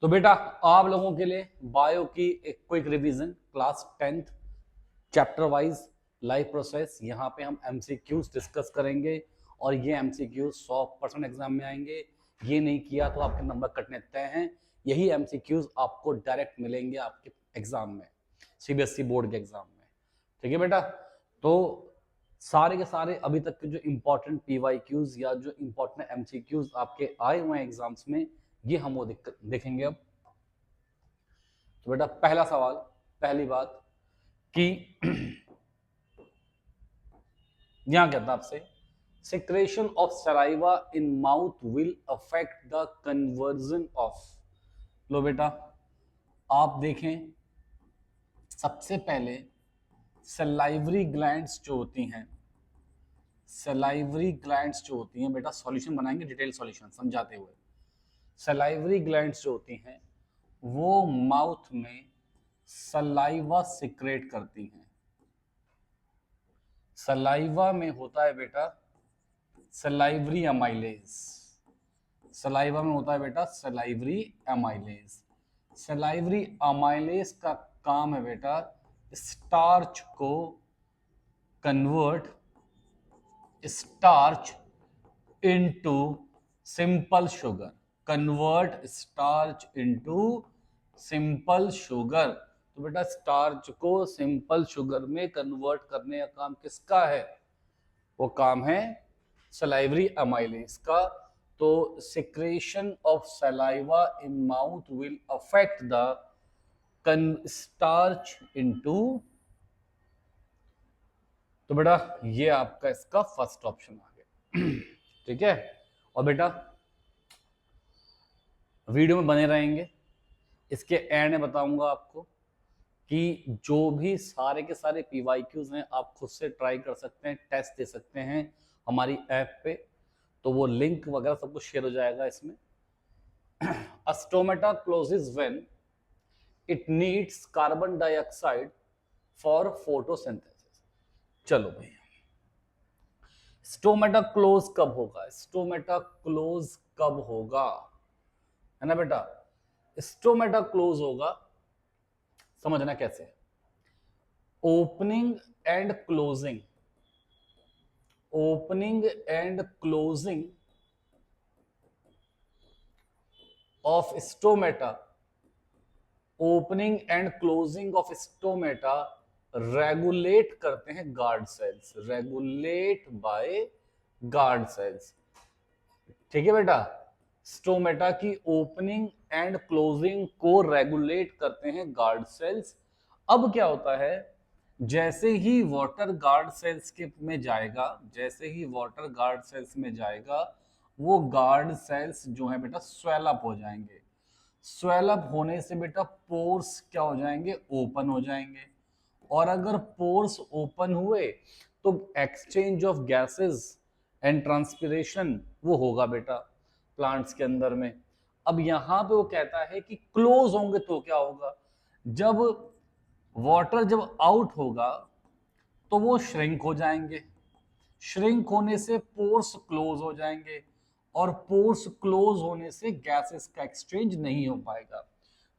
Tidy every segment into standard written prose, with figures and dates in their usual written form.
तो बेटा आप लोगों के लिए बायो की एक quick revision class 10th chapter wise live process. यहाँ पे हम एमसीक्यूज डिस्कस करेंगे और ये एमसीक्यूज 100% एग्जाम में आएंगे। ये नहीं किया तो आपके नंबर कटने तय हैं। यही एमसीक्यूज आपको डायरेक्ट मिलेंगे आपके एग्जाम में, सीबीएसई बोर्ड के एग्जाम में। ठीक है बेटा, तो सारे के सारे अभी तक के जो इंपॉर्टेंट पीवाईक्यूज या जो इंपॉर्टेंट एमसीक्यूज आपके आए हुए हैं एग्जाम्स में, ये हम वो देखेंगे अब। तो बेटा पहला सवाल, पहली बात कि यहां कहता आपसे secretion of saliva in mouth will affect the conversion of। लो बेटा आप देखें, सबसे पहले सलाइवरी ग्लैंड्स जो होती हैं, सलाइवरी ग्लैंड्स जो होती हैं बेटा, सॉल्यूशन बनाएंगे डिटेल सॉल्यूशन समझाते हुए। सलाइवरी ग्लैंड्स जो होती हैं वो माउथ में सलाइवा सिक्रेट करती हैं। सलाइवा में होता है बेटा सलाइवरी एमाइलेज, सलाइवा में होता है बेटा सलाइवरी एमाइलेज। सलाइवरी एमाइलेज का काम है बेटा स्टार्च को convert starch into simple sugar, convert starch into simple sugar. तो बेटा स्टार्च को सिंपल शुगर में कन्वर्ट करने का काम किसका है? वो काम है सलाइवरी एमाइलेज का। तो secretion of saliva in mouth will affect the starch into। तो बेटा ये आपका इसका फर्स्ट ऑप्शन आ गया। ठीक है, और बेटा वीडियो में बने रहेंगे, इसके एंड में बताऊंगा आपको कि जो भी सारे के सारे पीवाईक्यूज हैं आप खुद से ट्राई कर सकते हैं, टेस्ट दे सकते हैं हमारी ऐप पे, तो वो लिंक वगैरह सब कुछ शेयर हो जाएगा इसमें। Stomata closes when it needs carbon dioxide for photosynthesis. चलो भैया स्टोमेटा क्लोज कब होगा? स्टोमेटा क्लोज कब होगा है ना बेटा? स्टोमेटा क्लोज होगा, समझना कैसे। Opening and closing, opening and closing of stomata, opening and closing of stomata regulate करते हैं guard cells, regulate by guard cells. ठीक है बेटा, स्टोमेटा की ओपनिंग एंड क्लोजिंग को रेगुलेट करते हैं गार्ड सेल्स। अब क्या होता है, जैसे ही वाटर गार्ड सेल्स के में जाएगा, जैसे ही वाटर गार्ड सेल्स में जाएगा, वो गार्ड सेल्स जो है बेटा स्वेल अप हो जाएंगे। स्वेल अप होने से बेटा पोर्स क्या हो जाएंगे? ओपन हो जाएंगे। और अगर पोर्स ओपन हुए तो exchange of gases and transpiration वो होगा बेटा प्लांट्स के अंदर में। अब यहां पे वो कहता है कि क्लोज होंगे तो क्या होगा? जब वाटर जब आउट होगा तो वो श्रिंक हो जाएंगे, श्रिंक होने से पोर्स क्लोज हो जाएंगे, और पोर्स क्लोज होने से गैसेस का एक्सचेंज नहीं हो पाएगा।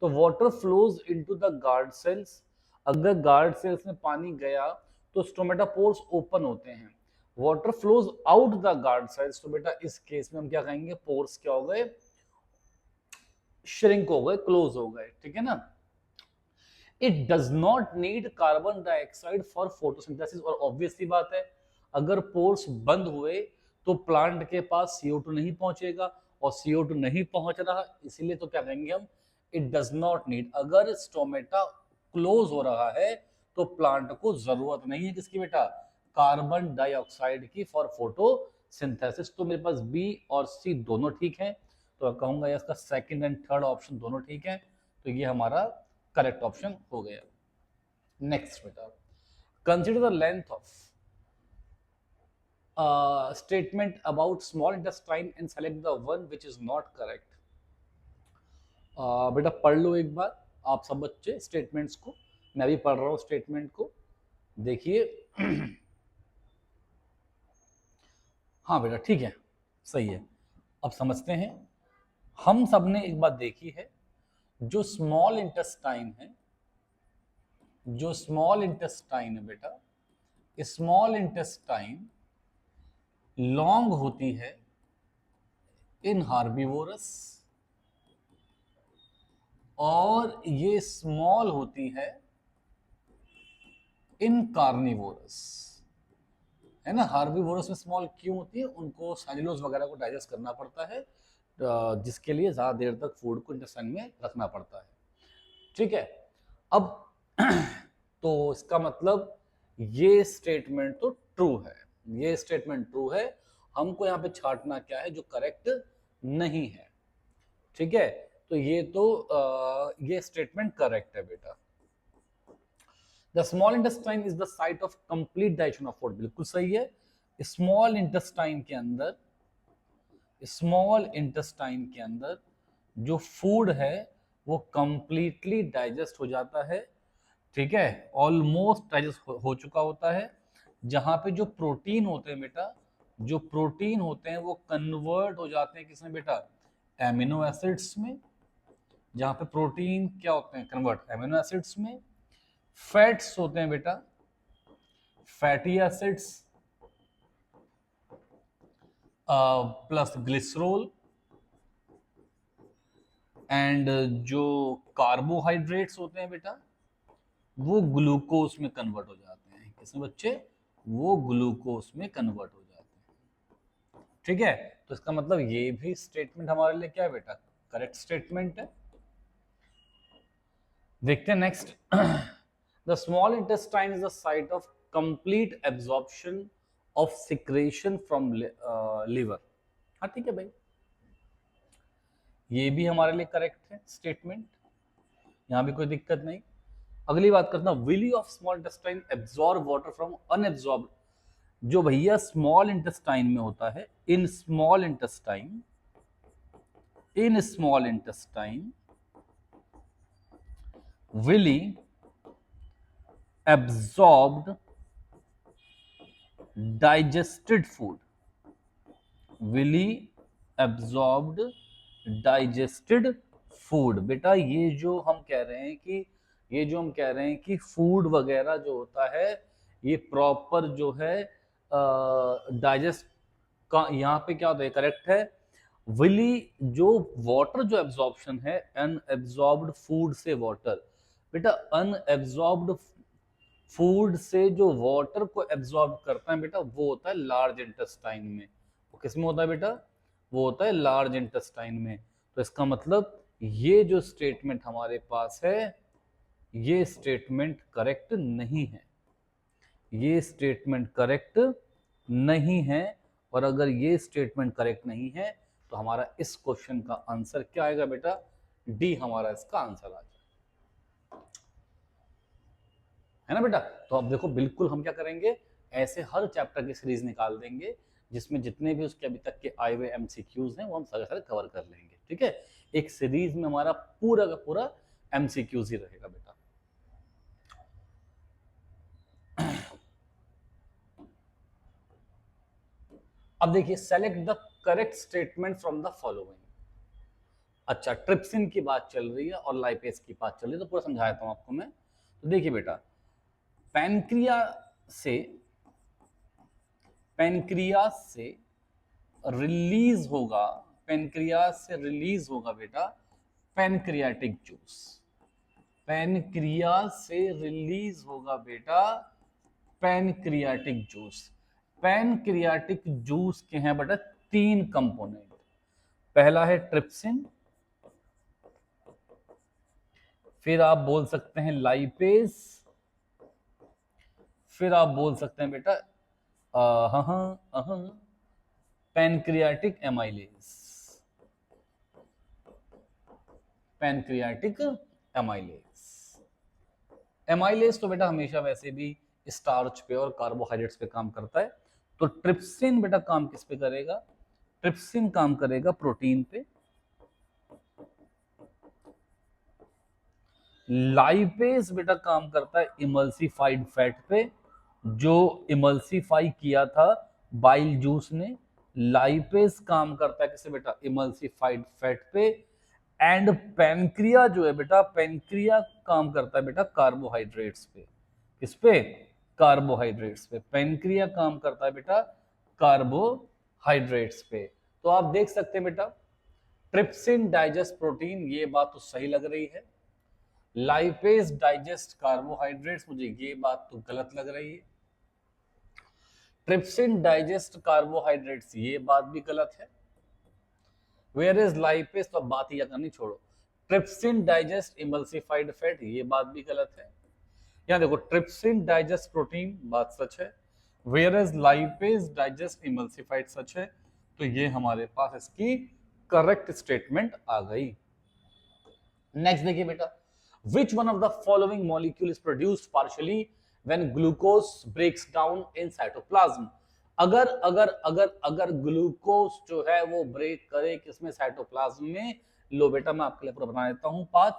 तो water flows into the guard cells. अगर गार्ड सेल्स में पानी गया तो स्टोमेटा पोर्स ओपन होते हैं। Water flows out the guard cells, तो बेटा इस केस में हम क्या कहेंगे? पोर्स क्या हो गए? श्रिंक हो गए, क्लोज हो गए। ठीक है ना? It does not need carbon dioxide for photosynthesis. और ऑब्वियसली बात है, अगर पोर्स बंद हुए तो प्लांट के पास CO2 नहीं पहुंचेगा, और CO2 नहीं पहुंच रहा, इसीलिए तो क्या कहेंगे हम? It does not need. अगर स्टोमेटा क्लोज हो रहा है तो प्लांट को जरूरत नहीं है किसकी बेटा? कार्बन डाइऑक्साइड की फॉर फोटोसिंथेसिस। तो मेरे पास बी और सी दोनों ठीक है, तो कहूंगा इसका सेकंड एंड थर्ड ऑप्शन दोनों ठीक है, तो ये हमारा करेक्ट ऑप्शन हो गया। नेक्स्ट बेटा, consider the length of statement about small intestine and select the one which is not correct. बेटा पढ़ लो एक बार आप सब बच्चे स्टेटमेंट्स को, मैं भी पढ़ रहा हूं स्टेटमेंट को, देखिए। हाँ बेटा ठीक है, सही है। अब समझते हैं, हम सबने एक बात देखी है, जो स्मॉल इंटेस्टाइन है, जो स्मॉल इंटेस्टाइन है बेटा, स्मॉल इंटेस्टाइन लॉन्ग होती है इन हार्बीवोरस और ये स्मॉल होती है इन कार्निवोरस, है ना। हार्बीवोरस में स्मॉल क्यों होती है? उनको सेल्यूलोज वगैरह को डाइजेस्ट करना पड़ता है, जिसके लिए ज्यादा देर तक फूड को इंटेस्टाइन में रखना पड़ता है, ठीक है। अब तो इसका मतलब ये स्टेटमेंट तो ट्रू है, ये स्टेटमेंट ट्रू है। हमको यहाँ पे छांटना क्या है? जो करेक्ट नहीं है, ठीक है। तो ये स्टेटमेंट करेक्ट है बेटा। The small intestine is the site of complete digestion of food, बिल्कुल सही है। स्मॉल इंटेस्टाइन के अंदर, स्मॉल इंटेस्टाइन के अंदर जो फूड है वो कंप्लीटली डाइजेस्ट हो जाता है, ठीक है, ऑलमोस्ट डाइजेस्ट हो चुका होता है। जहां पे जो प्रोटीन होते हैं बेटा, जो प्रोटीन होते हैं वो कन्वर्ट हो जाते हैं किसमें बेटा? एमिनो एसिड्स में। जहां पे प्रोटीन क्या होते हैं? कन्वर्ट एमिनो एसिड्स में। फैट्स होते हैं बेटा, fatty acids plus glycerol, and जो कार्बोहाइड्रेट्स होते हैं बेटा वो ग्लूकोज में कन्वर्ट हो जाते हैं। किसमें बच्चे? वो ग्लूकोज में कन्वर्ट हो जाते हैं, ठीक है। तो इसका मतलब ये भी स्टेटमेंट हमारे लिए क्या है बेटा? करेक्ट स्टेटमेंट है। देखते हैं next. The small intestine is the site of complete absorption of secretion from liver. हाँ ठीक है भाई, ये भी हमारे लिए करेक्ट है स्टेटमेंट, यहां भी कोई दिक्कत नहीं। अगली बात करता हूं, villi of small intestine absorb water from unabsorb. जो भैया स्मॉल इंटेस्टाइन में होता है, in small intestine, in small intestine villi absorbed digested food, villi absorbed digested food. बेटा ये जो हम कह रहे हैं कि फूड वगैरह जो होता है ये प्रॉपर जो है डाइजेस्ट का, यहाँ पे क्या होता है? करेक्ट है। विली जो वाटर जो एब्जॉर्प्शन है, अनएब्जॉर्ब्ड फूड से वाटर, बेटा अनएब्जॉर्ब्ड फूड से जो वाटर को एब्जॉर्ब करता है बेटा वो होता है लार्ज इंटेस्टाइन में। वो किस में होता है बेटा? वो होता है लार्ज इंटेस्टाइन में। तो इसका मतलब ये जो स्टेटमेंट हमारे पास है ये स्टेटमेंट करेक्ट नहीं है, ये स्टेटमेंट करेक्ट नहीं है। और अगर ये स्टेटमेंट करेक्ट नहीं है तो हमारा इस क्वेश्चन का आंसर क्या आएगा बेटा? डी हमारा इसका आंसर आ जाएगा, है ना बेटा। तो अब देखो बिल्कुल हम क्या करेंगे, ऐसे हर चैप्टर की सीरीज निकाल देंगे जिसमें जितने भी उसके अभी तक के आए हुए एमसीक्यूज हैं वो हम सारे सारे कवर कर लेंगे, ठीक है। एक सीरीज में हमारा पूरा का पूरा एमसीक्यूज ही रहेगा बेटा। अब देखिए, select the correct statement from the following. अच्छा, ट्रिप्सिन की बात चल रही है और लाइपेज की बात चल रही है, तो पूरा समझाया था आपको मैं। तो देखिए बेटा, पैनक्रियास से रिलीज होगा, पैनक्रियास से रिलीज होगा बेटा पैनक्रियाटिक जूस, पैनक्रियास से रिलीज होगा बेटा पैनक्रियाटिक जूस। पैनक्रियाटिक जूस के हैं बेटा 3 कंपोनेंट। पहला है ट्रिप्सिन, फिर आप बोल सकते हैं लाइपेज, फिर आप बोल सकते हैं बेटा pancreatic amylase, pancreatic amylase. Amylase तो बेटा हमेशा वैसे भी स्टार्च पे और कार्बोहाइड्रेट्स पे काम करता है। तो ट्रिप्सिन बेटा काम किस पे करेगा? ट्रिप्सिन काम करेगा प्रोटीन पे। लाइपेज बेटा काम करता है इमल्सिफाइड फैट पे, जो इमल्सिफाई किया था बाइल जूस ने। लाइपेज काम करता है किससे बेटा? इमल्सिफाइड फैट पे। एंड पेनक्रिया जो है बेटा, पेनक्रिया काम करता है बेटा कार्बोहाइड्रेट्स पे। किस पे? कार्बोहाइड्रेट्स पे। पेनक्रिया काम करता है बेटा कार्बोहाइड्रेट्स पे। तो आप देख सकते हैं बेटा, ट्रिप्सिन डाइजेस्ट प्रोटीन, ये बात तो सही लग रही है। लाइपेज डाइजेस्ट कार्बोहाइड्रेट्स, मुझे ये बात तो गलत लग रही है। ट्रिप्सिन डाइजेस्ट कार्बोहाइड्रेट्स, ये बात भी गलत है। वेयर इज लाइपेज, तो बात ही करनी छोड़ो। ट्रिप्सिन डाइजेस्ट इमल्सिफाइड फैट, ये बात भी गलत है। यहां देखो, ट्रिप्सिन डाइजेस्ट प्रोटीन, बात सच है। Where is lipase digest emulsified, सच है। तो ये हमारे पास इसकी करेक्ट स्टेटमेंट आ गई। नेक्स्ट देखिए बेटा, which one of the following molecule is produced partially when glucose breaks down in cytoplasm. अगर अगर अगर अगर ग्लूकोज जो है वो ब्रेक करे किसमें? साइटोप्लाज्म में। लो बेटा, मैं आपके लिए पूरा बना देता हूं पाथ।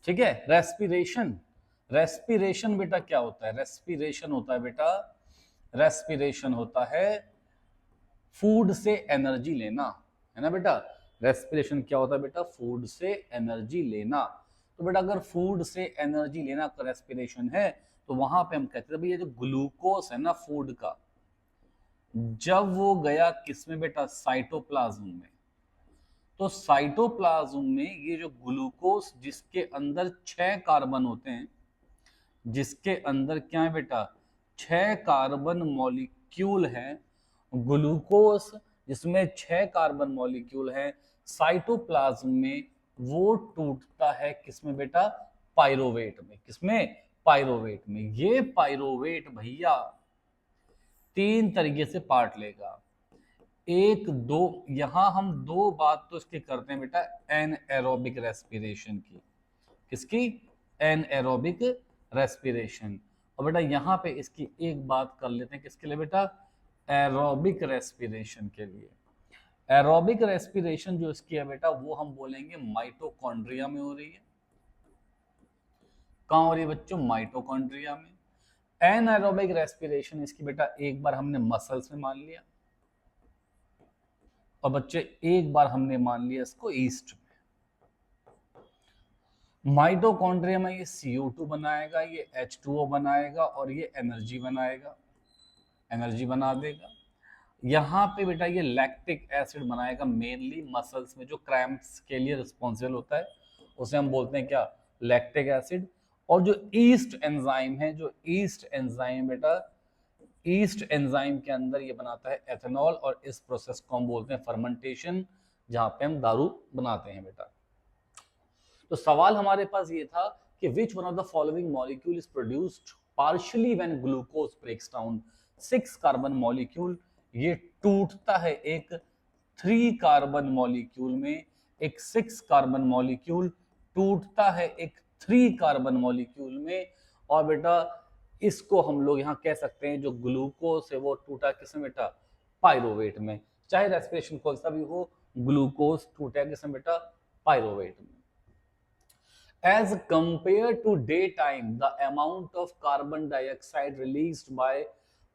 ठीक है, रेस्पिरेशन। रेस्पिरेशन बेटा क्या होता है? रेस्पिरेशन होता है बेटा, रेस्पिरेशन होता है फूड से एनर्जी लेना, है ना बेटा। रेस्पिरेशन क्या होता है बेटा? फूड से एनर्जी लेना। तो बेटा अगर फूड से एनर्जी लेना का रेस्पिरेशन है, तो वहां पे हम कहते हैं भाई ये जो ग्लूकोज है ना फूड का, जब वो गया किसमें बेटा? साइटोप्लाज्म में। तो साइटोप्लाज्म में ये जो ग्लूकोज, जिसके अंदर 6 कार्बन होते हैं, जिसके अंदर क्या है बेटा? 6 कार्बन मॉलिक्यूल है, ग्लूकोज जिसमें 6 कार्बन मॉलिक्यूल है, साइटोप्लाज्म में वो टूटता है किसमें बेटा? पाइरोवेट में। किसमें? पाइरोवेट में। ये पाइरोवेट भैया 3 तरीके से पार्ट लेगा। एक दो, यहां हम 2 बात तो इसकी करते हैं बेटा, एनएरोबिक रेस्पिरेशन की। किसकी? Anaerobic respiration. और बेटा यहां पे इसकी एक बात कर लेते हैं, किसके लिए बेटा? एरोबिक रेस्पिरेशन के लिए। एरोबिक रेस्पिरेशन जो इसकी है बेटा, वो हम बोलेंगे माइटोकॉन्ड्रिया में हो रही है। कहां हो रही है बच्चों? माइटोकॉन्ड्रिया में। एनएरोबिक रेस्पिरेशन इसकी बेटा एक बार हमने मसल्स में मान लिया, और बच्चे एक बार हमने मान लिया इसको ईस्ट में। माइटोकॉन्ड्रिया में ये CO2 बनाएगा, ये H2O बनाएगा, और ये एनर्जी बनाएगा, एनर्जी बना देगा। यहाँ पे बेटा ये लैक्टिक एसिड बनाएगा, मेनली मसल्स में जो क्रैम्प्स के लिए रिस्पॉन्सिबल होता है, उसे हम बोलते हैं क्या? Lactic acid. और जो ईस्ट एंजाइम है, जो ईस्ट एंजाइम बेटा, ईस्ट एंजाइम के अंदर ये बनाता है एथेनॉल, और इस प्रोसेस को हम बोलते हैं फर्मेंटेशन, जहां पे हम दारू बनाते हैं बेटा। तो सवाल हमारे पास ये था कि which one of the following molecule is produced partially when glucose breaks down. 6 carbon molecule, ये टूटता है एक 3 कार्बन मॉलिक्यूल में। एक 6 कार्बन मॉलिक्यूल टूटता है एक 3 कार्बन मॉलिक्यूल में। और बेटा इसको हम लोग यहाँ कह सकते हैं, जो ग्लूकोज है वो टूटा किसमें बेटा? पाइरोवेट में। चाहे रेस्पिरेशन कौन सा भी हो, ग्लूकोज टूटा किसमें बेटा? पाइरोवेट में। As compared to daytime, the amount of carbon dioxide released by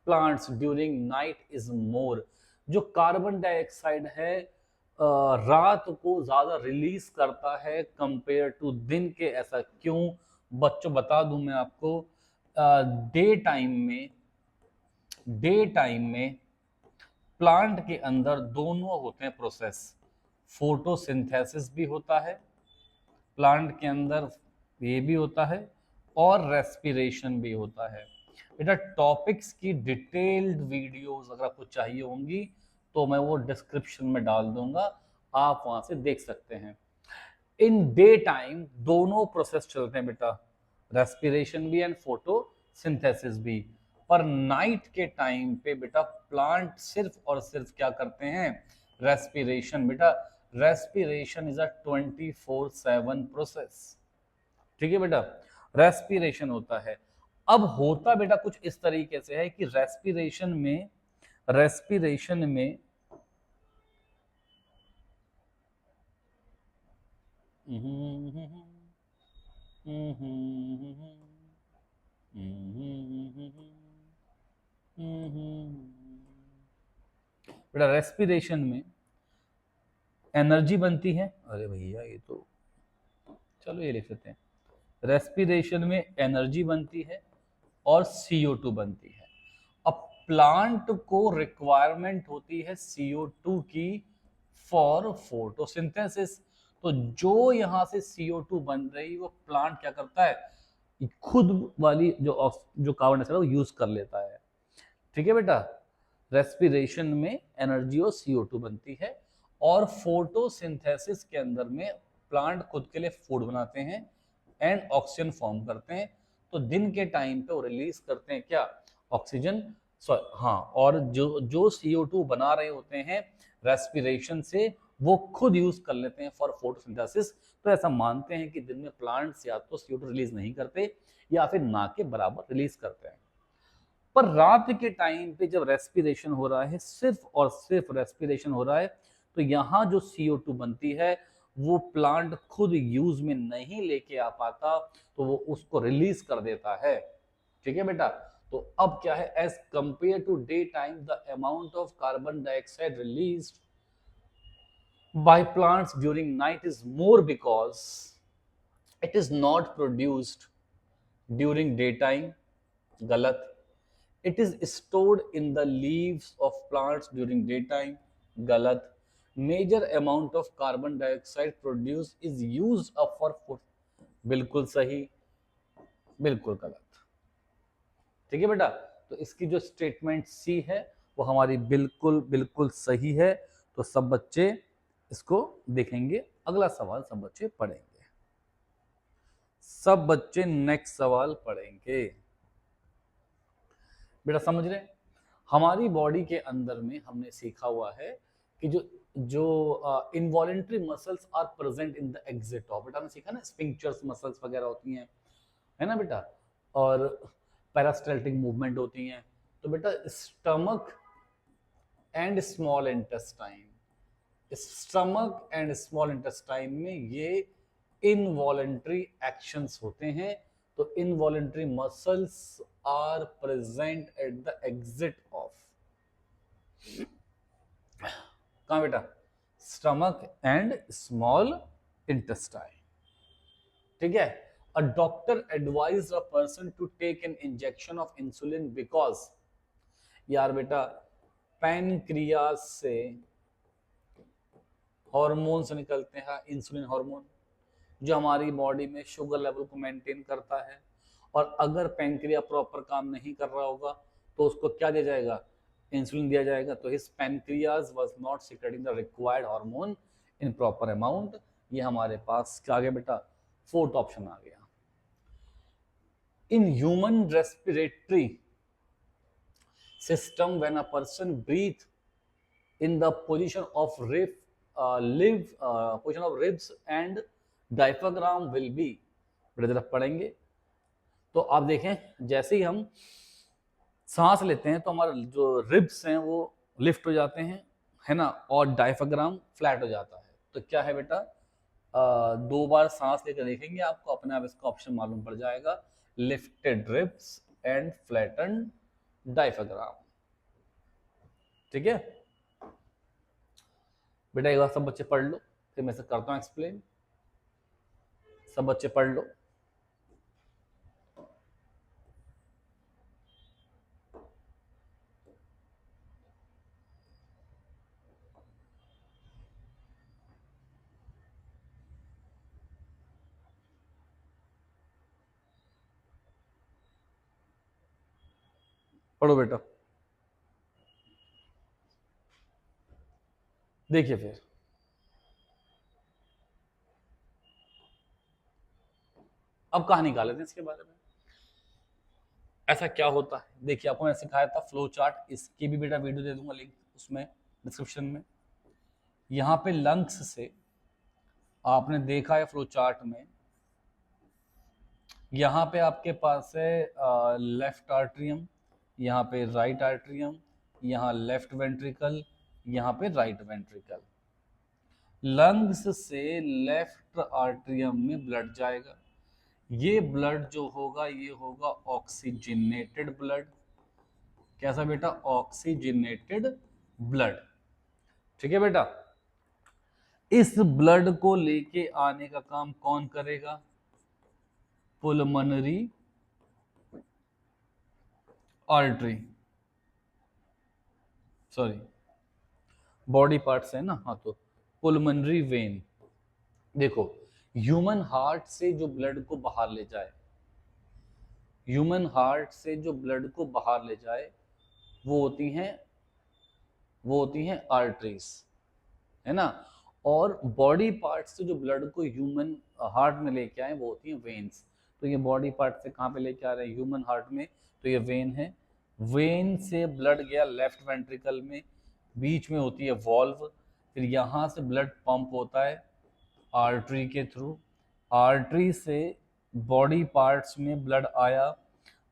plants during night is more. जो कार्बन डाइऑक्साइड है रात को ज्यादा रिलीज करता है कंपेयर टू दिन के। ऐसा क्यों बच्चों? बता दूं मैं आपको। डे टाइम में प्लांट के अंदर दोनों होते हैं प्रोसेस। फोटोसिंथेसिस भी होता है प्लांट के अंदर, ये भी होता है, और रेस्पिरेशन भी होता है। बेटा टॉपिक्स की डिटेल्ड वीडियोस अगर आपको चाहिए होंगी तो मैं वो डिस्क्रिप्शन में डाल दूंगा, आप वहां से देख सकते हैं। इन डे टाइम दोनों प्रोसेस चलते हैं बेटा, रेस्पिरेशन भी एंड फोटोसिंथेसिस भी। पर नाइट के टाइम पे बेटा प्लांट सिर्फ और सिर्फ क्या करते हैं? रेस्पिरेशन। बेटा रेस्पिरेशन इज अ 24/7 प्रोसेस। ठीक है बेटा, रेस्पिरेशन होता है। अब होता बेटा कुछ इस तरीके से है कि रेस्पिरेशन में बेटा रेस्पिरेशन में एनर्जी बनती है, अरे भैया ये तो, चलो ये लिख लेते हैं, रेस्पिरेशन में एनर्जी बनती है और CO2 बनती है। अब प्लांट को रिक्वायरमेंट होती है CO2 की फॉर फोटोसिंथेसिस। तो जो यहां से CO2 बन रही वो प्लांट क्या करता है, खुद वाली जो कार्बन डाइऑक्साइड वो यूज कर लेता है। ठीक है बेटा, रेस्पिरेशन में एनर्जी और CO2 बनती है और फोटोसिंथेसिस के अंदर में प्लांट खुद के लिए फूड बनाते हैं एंड ऑक्सीजन फॉर्म करते हैं। तो दिन के टाइम पे वो रिलीज करते हैं क्या, ऑक्सीजन। हाँ, और जो CO2 बना रहे होते हैं रेस्पिरेशन से वो खुद यूज कर लेते हैं फॉर फोटोसिंथेसिस। तो ऐसा मानते हैं कि दिन में प्लांट्स या तो CO2 रिलीज नहीं करते या फिर ना के बराबर रिलीज करते हैं। पर रात के टाइम पे जब रेस्पिरेशन हो रहा है, सिर्फ और सिर्फ रेस्पिरेशन हो रहा है, तो यहां जो CO2 बनती है वो प्लांट खुद यूज में नहीं लेके आ पाता, तो वो उसको रिलीज कर देता है। ठीक है बेटा, तो अब क्या है, as compared to day time the amount of carbon dioxide release by plants during night is more because it is not produced during day time. गलत। It is stored in the leaves of plants during daytime. गलत। Major amount of carbon dioxide produced is used up for food. बिल्कुल सही। बिल्कुल गलत। ठीक है बेटा, तो इसकी जो स्टेटमेंट सी है वो हमारी बिल्कुल बिल्कुल सही है। तो सब बच्चे इसको देखेंगे, अगला सवाल सब बच्चे पढ़ेंगे। सब बच्चे नेक्स्ट सवाल पढ़ेंगे। बेटा समझ रहे हैं, हमारी बॉडी के अंदर में हमने सीखा हुआ है कि जो जो involuntary muscles are present in the exit of, बेटा हमने सीखा ना, स्पिंक्चर्स मसल्स वगैरह होती हैं, है ना बेटा, और पैरास्टैल्टिक मूवमेंट होती हैं। तो बेटा stomach and small intestine, stomach and small intestine में ये इनवॉलेंट्री एक्शंस होते हैं। तो involuntary muscles are present at the exit of, कहां बेटा, स्टमक एंड स्मॉल इंटेस्टाइन। ठीक है, a doctor advise a person to take an injection of insulin because, यार बेटा पैनक्रियाज से हार्मोन्स निकलते हैं, इंसुलिन हार्मोन, जो हमारी बॉडी में शुगर लेवल को मेंटेन करता है। और अगर पैंक्रिया प्रॉपर काम नहीं कर रहा होगा तो उसको क्या दिया जाएगा, इंसुलिन दिया जाएगा। तो his pancreas was not secreting the required hormone in proper amount. ये हमारे पास क्या आ गया बेटा, फोर्थ ऑप्शन आ गया। In human respiratory system when a person breathe in the position of position of ribs and diaphragm will be, बड़े तरफ पढ़ेंगे। तो आप देखें जैसे ही हम सांस लेते हैं तो हमारे जो रिब्स हैं वो लिफ्ट हो जाते हैं, है ना, और डायफ्राग्राम फ्लैट हो जाता है। तो क्या है बेटा, दो बार सांस लेकर देखेंगे आपको अपने आप इसका ऑप्शन मालूम पड़ जाएगा, lifted ribs and flatten diaphragm. ठीक है बेटा, एक बार सब बच्चे पढ़ लो, फिर मैं से करता हूं एक्सप्लेन। सब बच्चे पढ़ लो। पढ़ो बेटा। देखिए फिर अब कहानी निकाल लेते हैं इसके बारे में, ऐसा क्या होता है। देखिए आपको मैंने सिखाया था फ्लो चार्ट, इसकी भी बेटा वीडियो दे दूंगा लिंक उसमें डिस्क्रिप्शन में। यहाँ पे लंग्स से आपने देखा है फ्लो चार्ट में, यहाँ पे आपके पास है लेफ्ट आर्ट्रियम, यहाँ पे राइट आर्ट्रियम, यहाँ लेफ्ट वेंट्रिकल, यहाँ पे राइट वेंट्रिकल। लंग्स से लेफ्ट आर्ट्रियम में ब्लड जाएगा, ये ब्लड जो होगा ये होगा ऑक्सीजनेटेड ब्लड। कैसा बेटा, ऑक्सीजनेटेड ब्लड। ठीक है बेटा, इस ब्लड को लेके आने का काम कौन करेगा? पुलमनरी आर्टरी, सॉरी बॉडी पार्ट्स है ना, हाँ तो पुलमनरी वेन। देखो ह्यूमन हार्ट से जो ब्लड को बाहर ले जाए, ह्यूमन हार्ट से जो ब्लड को बाहर ले जाए वो होती हैं आर्टरीज, है ना। और बॉडी पार्ट से जो ब्लड को ह्यूमन हार्ट में लेके आए वो होती हैं वेन्स। तो ये बॉडी पार्ट से कहाँ पे लेके आ रहे हैं? ह्यूमन हार्ट में। तो ये वेन है, वेन से ब्लड गया लेफ्ट वेंट्रिकल में, बीच में होती है वॉल्व, फिर यहाँ से ब्लड पंप होता है आर्टरी के थ्रू, आर्टरी से बॉडी पार्ट्स में ब्लड आया,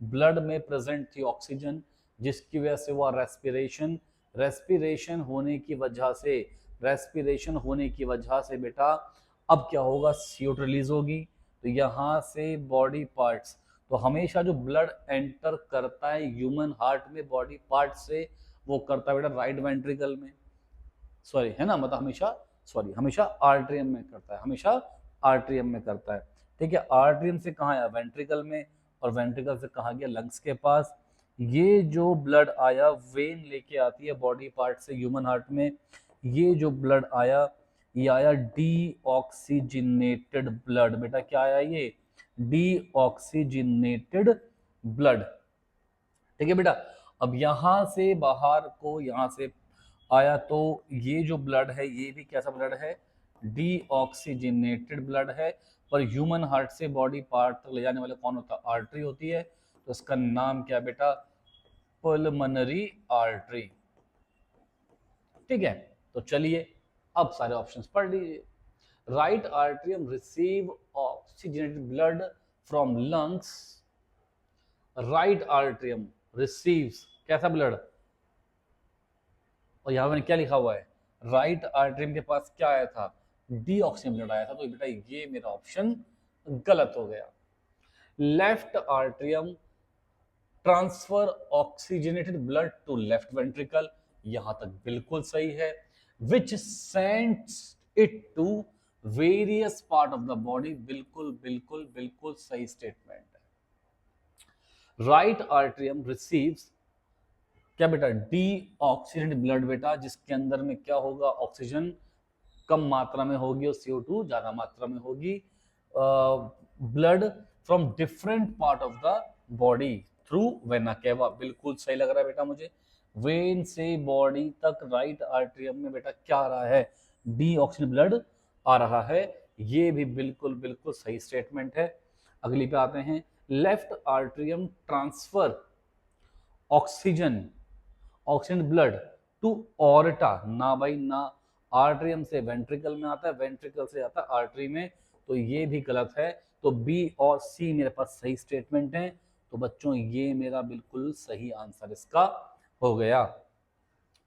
ब्लड में प्रेजेंट थी ऑक्सीजन जिसकी वजह से हुआ रेस्पिरेशन, रेस्पिरेशन होने की वजह से बेटा अब क्या होगा? CO2 रिलीज होगी। तो यहाँ से बॉडी पार्ट्स, तो हमेशा जो ब्लड एंटर करता है ह्यूमन हार्ट में बॉडी पार्ट से वो करता है बेटा राइट वेंट्रिकल में, सॉरी है ना, मतलब हमेशा आर्ट्रियम में करता है, हमेशा आर्ट्रियम में करता है। ठीक है, आर्ट्रियम से कहाँ आया? वेंट्रिकल में, और वेंट्रिकल से कहाँ गया? लंग्स के पास। ये जो ब्लड आया वेन लेके आती है बॉडी पार्ट से ह्यूमन हार्ट में, ये जो ब्लड आया ये आया डीऑक्सीजिनेटेड ब्लड। बेटा क्या आया? ये डीऑक्सीजिनेटेड ब्लड। ठीक है बेटा, अब यहां से बाहर को यहां से आया तो ये जो ब्लड है ये भी कैसा ब्लड है? डीऑक्सीजिनेटेड ब्लड है। पर ह्यूमन हार्ट से बॉडी पार्ट तक ले जाने वाले कौन होता है? आर्टरी होती है। तो इसका नाम क्या बेटा? पुलमनरी आर्टरी। ठीक है, तो चलिए अब सारे ऑप्शंस पढ़ लीजिए। Right atrium receive oxygenated blood from lungs, right atrium receives कैसा ब्लड? और यहां मैंने क्या लिखा हुआ है? राइट आर्टरियम के पास क्या आया था? डीऑक्सीजन ब्लड आया था। तो बेटा ये मेरा ऑप्शन गलत हो गया। Left atrium transfer oxygenated blood to left ventricle, यहां तक बिल्कुल सही है। Which sends it to various part of the body, बिल्कुल बिल्कुल बिल्कुल सही स्टेटमेंट है। राइट आर्टरियम रिसीव्स क्या बेटा? डी ऑक्सीजनेटेड ब्लड बेटा, जिसके अंदर में क्या होगा? ऑक्सीजन कम मात्रा में होगी और CO2 ज्यादा मात्रा में होगी। Blood from different part of the body through vena cava, बिल्कुल सही लग रहा है बेटा मुझे। वेन से बॉडी तक राइट आर्टरियम में बेटा क्या आ रहा है? डी ऑक्सीजन ब्लड आ रहा है। ये भी बिल्कुल बिल्कुल सही स्टेटमेंट है। अगली पे आते हैं। Left atrium transfer oxygen blood to aorta, ना भाई ना, आर्टरियम से वेंट्रिकल में आता है, वेंट्रिकल से आता है आर्टरी में, तो ये भी गलत है। तो बी और सी मेरे पास सही स्टेटमेंट है। तो बच्चों ये मेरा बिल्कुल सही आंसर इसका हो गया।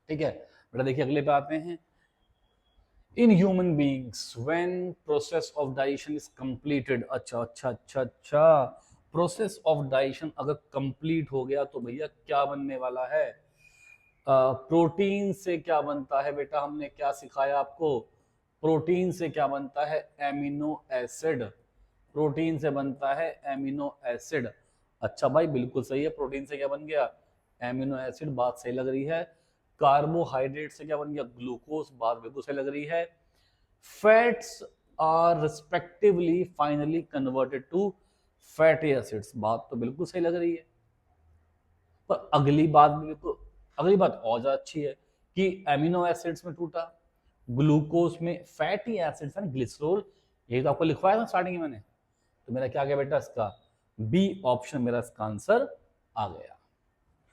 ठीक है बेटा, देखिए अगले पे आते हैं। In human beings when process of digestion is completed, अच्छा, प्रोसेस ऑफ डाइजेशन अगर कंप्लीट हो गया तो भैया क्या बनने वाला है? प्रोटीन से क्या बनता है बेटा? हमने क्या सिखाया आपको? प्रोटीन से क्या बनता है? Amino acid. प्रोटीन से बनता है एमिनो एसिड। अच्छा भाई बिल्कुल सही है, प्रोटीन से क्या बन गया? एमिनो एसिड, बात सही लग रही है। कार्बोहाइड्रेट से क्या बन गया? ग्लूकोज, बात बिल्कुल सही लग रही है। Fats are respectively finally converted to fatty acids, बात तो बिल्कुल सही लग रही है। पर अगली बात और ज्यादा अच्छी है कि एमिनो एसिड्स में टूटा, ग्लूकोज में फैटी एसिड्स एंड ग्लिसरॉल, ये तो आपको लिखवाया था स्टार्टिंग में मैंने। तो मेरा क्या गया बेटा? इसका बी ऑप्शन मेरा इसका आंसर आ गया।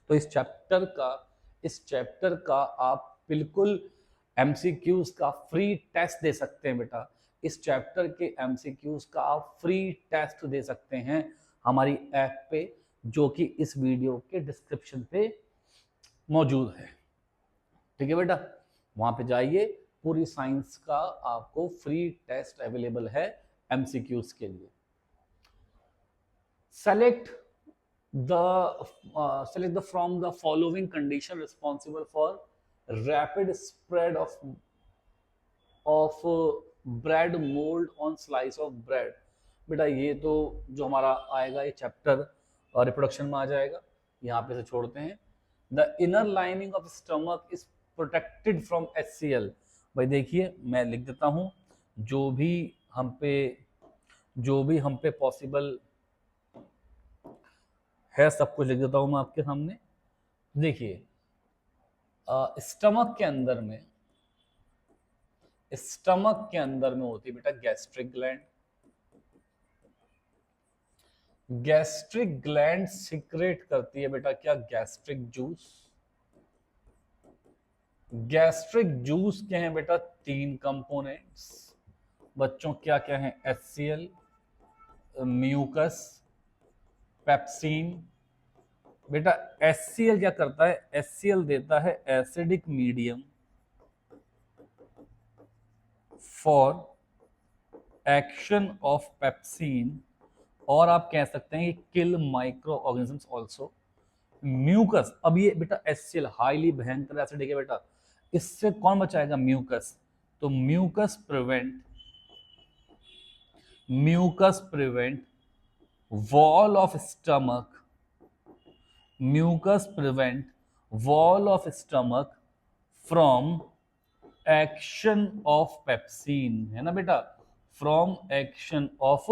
तो इस चैप्टर का आप बिल्कुल एमसीक्यूज का फ्री टेस्ट दे सकते हैं बेटा। इस चैप्टर के एमसीक्यूज का आप फ्री टेस्ट दे सकते हैं हमारी ऐप पे, जो कि इस वीडियो के डिस्क्रिप्शन पे मौजूद है। ठीक है बेटा, वहां पे जाइए, पूरी साइंस का आपको फ्री टेस्ट अवेलेबल है एमसीक्यूज के लिए। Select the from the following condition responsible for rapid spread of bread mould on slice of bread. बेटा ये तो जो हमारा आएगा ये चैप्टर रिप्रोडक्शन में आ जाएगा, यहाँ पे से छोड़ते हैं। The inner lining of stomach is protected from HCl। भाई देखिए मैं लिख देता हूँ, जो भी हम पे पॉसिबल है सब कुछ लिख देता हूँ मैं आपके सामने। देखिए स्टमक के अंदर में होती है बेटा gastric gland. Gastric gland secrete करती है बेटा क्या, गैस्ट्रिक जूस। गैस्ट्रिक जूस के हैं बेटा 3 कंपोनेंट्स बच्चों, क्या क्या है, HCl, म्यूकस, पेप्सिन। बेटा HCl क्या करता है, HCl देता है acidic medium for action of pepsin, और आप कह सकते हैं कि किल माइक्रो ऑर्गेनिजम्स ऑल्सो। म्यूकस, अब ये बेटा HCl हाईली भयंकर एसिडिक है बेटा, इससे कौन बचाएगा, म्यूकस। तो mucus prevent wall of stomach from action of pepsin, है ना बेटा, फ्रॉम एक्शन ऑफ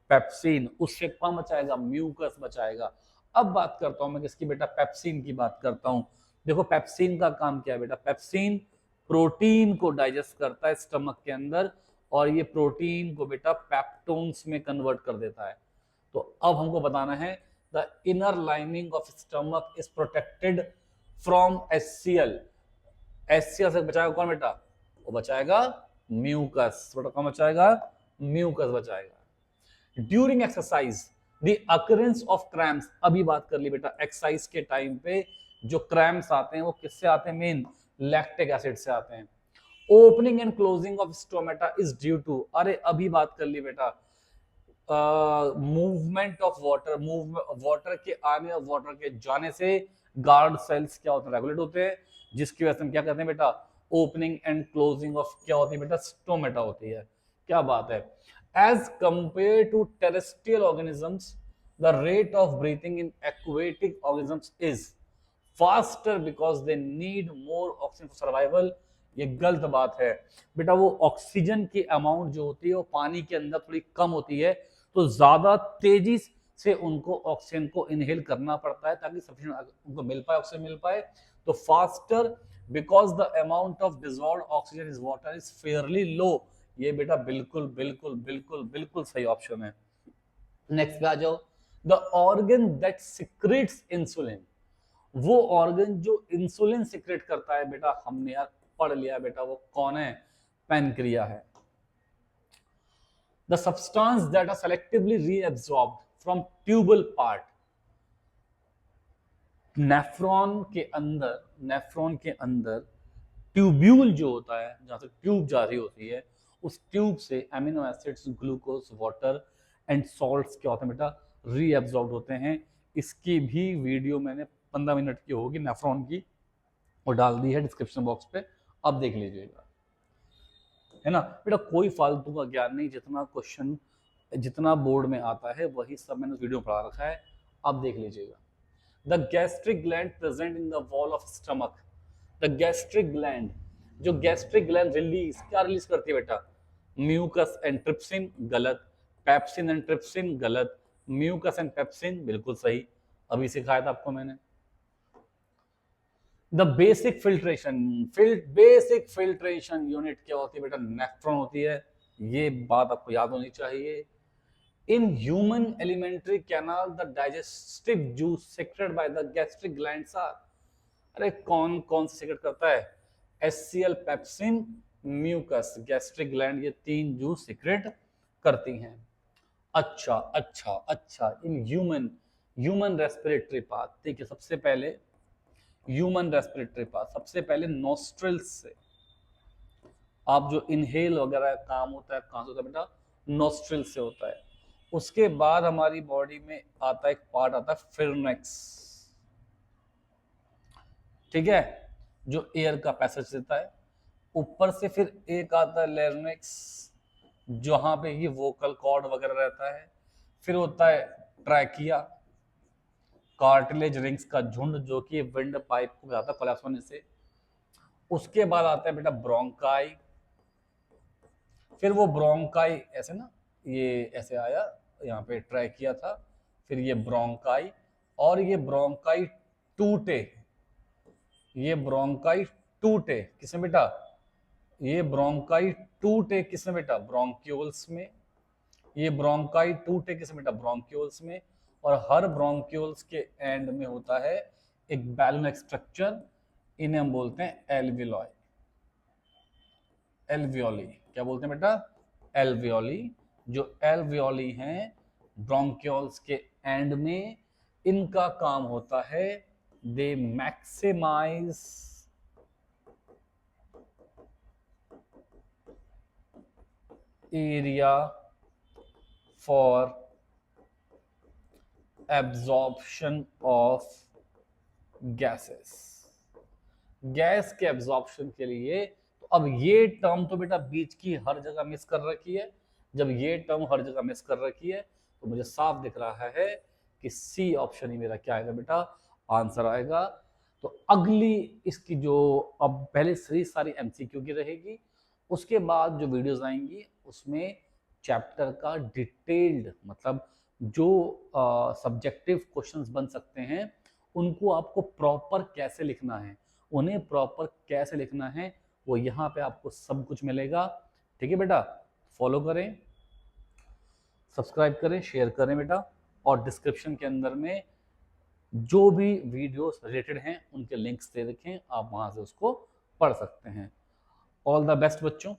पेप्सिन, उससे कौन बचाएगा, म्यूकस बचाएगा। अब बात करता हूं मैं किसकी बेटा, पेप्सिन की बात करता हूं। देखो पेप्सिन का काम क्या है बेटा, पेप्सिन प्रोटीन को डाइजेस्ट करता है स्टमक के अंदर, और ये प्रोटीन को बेटा पेप्टोन्स में कन्वर्ट कर देता है। तो अब हमको बताना है the inner lining of stomach is protected from HCl। HCl से बचाएगा कौन बेटा, वो बचाएगा म्यूकस। बेटा कौन बचाएगा, म्यूकस बचाएगा। During exercise the occurrence of cramps, अभी बात कर ली बेटा, एक्सरसाइज के टाइम पे जो क्रैम्प्स आते हैं वो किससे आते हैं, मेन लैक्टिक एसिड से आते हैं। Opening and closing of stomata is due to, अरे अभी बात कर ली बेटा, मूवमेंट ऑफ वाटर के आने और वाटर के जाने से गार्ड सेल्स क्या होते हैं, रेगुलेट होते हैं, जिसकी वजह से हम क्या कहते हैं बेटा, ओपनिंग एंड क्लोजिंग ऑफ क्या होती है बेटा, स्टोमेटा होती है। क्या बात है। As compared to terrestrial organisms the rate of breathing in aquatic organisms is faster because they need more oxygen for survival. ये गलत बात है बेटा, वो ऑक्सीजन की अमाउंट जो होती है वो पानी के अंदर थोड़ी कम होती है, तो ज्यादा तेजी से उनको ऑक्सीजन को इनहेल करना पड़ता है ताकि सफिशिएंट उनको मिल पाए, ऑक्सीजन मिल पाए। तो faster because the amount of dissolved oxygen is water is fairly low. ये बेटा बिल्कुल बिल्कुल बिल्कुल बिल्कुल सही ऑप्शन है। नेक्स्ट पे आ जाओ, the organ that secretes insulin, वो ऑर्गन जो इंसुलिन सिक्रेट करता है बेटा, हमने यार पढ़ लिया बेटा, वो कौन है, पैनक्रिया है। The substance that are selectively reabsorbed from tubal part, nephron के अंदर ट्यूब्यूल जो होता है, जहां से ट्यूब जा रही होती है, उस ट्यूब से amino acids, glucose, water and salts क्या होते हैं बेटा, रीएब्सॉर्ब होते हैं। इसकी भी वीडियो मैंने 15 मिनट की होगी नेफ्रॉन की, और डाल दी है डिस्क्रिप्शन बॉक्स पे, अब देख लीजिएगा, है ना बेटा। कोई फालतू का ज्ञान नहीं, जितना क्वेश्चन जितना बोर्ड में आता है वही सब मैंने वीडियो पढ़ा रखा है, अब देख लीजिएगा। The gastric gland present in the wall of stomach, the gastric gland, जो गैस्ट्रिक ग्लैंड क्या रिलीज करती है बेटा, म्यूकस एंड ट्रिप्सिन, गलत। पेप्सिन एंड ट्रिप्सिन, गलत। म्यूकस एंड पेप्सिन, बिल्कुल सही, अभी सिखाया था आपको मैंने। द बेसिक फिल्ट्रेशन यूनिट क्या होती है बेटा, नेफ्रॉन होती है, ये बात आपको याद होनी चाहिए। In human alimentary canal the digestive juice secreted by the gastric glands are, अरे कौन कौन से सेक्रेट करता है, HCl, pepsin, mucus, gastric gland, ये 3 जूस सीक्रेट करती हैं। अच्छा अच्छा अच्छा, इन ह्यूमन रेस्पिरेटरी पाथ, ठीक है, सबसे पहले ह्यूमन रेस्पिरेटरी पाथ, सबसे पहले नोस्ट्रिल्स से आप जो इनहेल वगैरह काम होता है, कहां से होता है बेटा, नोस्ट्रिल से होता है। उसके बाद हमारी बॉडी में आता है एक पार्ट आता है फिरनेक्स, ठीक है, जो एयर का पैसेज देता है। ऊपर से फिर एक आता है लैरिंक्स, जहां पे ये वोकल कॉर्ड वगैरह रहता है। फिर होता है ट्रैकिया, कार्टिलेज रिंग्स का झुंड जो कि विंड पाइप को बजाता है कोलैप्स होने से। उसके बाद आता है बेटा ब्रोंकाई। फिर वो ब्रोंकाई ऐसे ना, ये ऐसे आया, यहाँ पे ट्रैकिया था, फिर ये ब्रोंकाई, और ये ब्रोंकाई टूटे, ये ब्रोंकाई टूटे किसमें बेटा, ये ब्रोंकाई टूटे किसमें बेटा, ब्रोंक्यूल्स में। ये ब्रोंकाई टूटे किसमें बेटा, ब्रोंक्यूल्स में। और हर ब्रोंक्यूल्स के एंड में होता है एक बैलून स्ट्रक्चर, इन्हें हम बोलते हैं एल्वियोलाई। एल्वियोली क्या बोलते हैं बेटा, एल्वियोली। जो एल्वियोली हैं ब्रोंक्यूल्स के एंड में, इनका काम होता है they maximise area for absorption of gases, gas के एब्जॉर्प्शन के लिए। तो अब ये टर्म तो बेटा बीच की हर जगह मिस कर रखी है। जब ये टर्म हर जगह मिस कर रखी है तो मुझे साफ दिख रहा है कि सी ऑप्शन ही मेरा क्या आएगा बेटा, आंसर आएगा। तो अगली इसकी जो, अब पहले सारी एमसीक्यू की रहेगी, उसके बाद जो वीडियोस आएंगी उसमें चैप्टर का डिटेल्ड, मतलब जो सब्जेक्टिव क्वेश्चंस बन सकते हैं उनको आपको प्रॉपर कैसे लिखना है, उन्हें प्रॉपर कैसे लिखना है, वो यहाँ पे आपको सब कुछ मिलेगा। ठीक है बेटा, फॉलो करें, सब्सक्राइब करें, शेयर करें बेटा, और डिस्क्रिप्शन के अंदर में जो भी वीडियोस रिलेटेड हैं उनके लिंक्स दे रखें, आप वहां से उसको पढ़ सकते हैं। ऑल द बेस्ट बच्चों।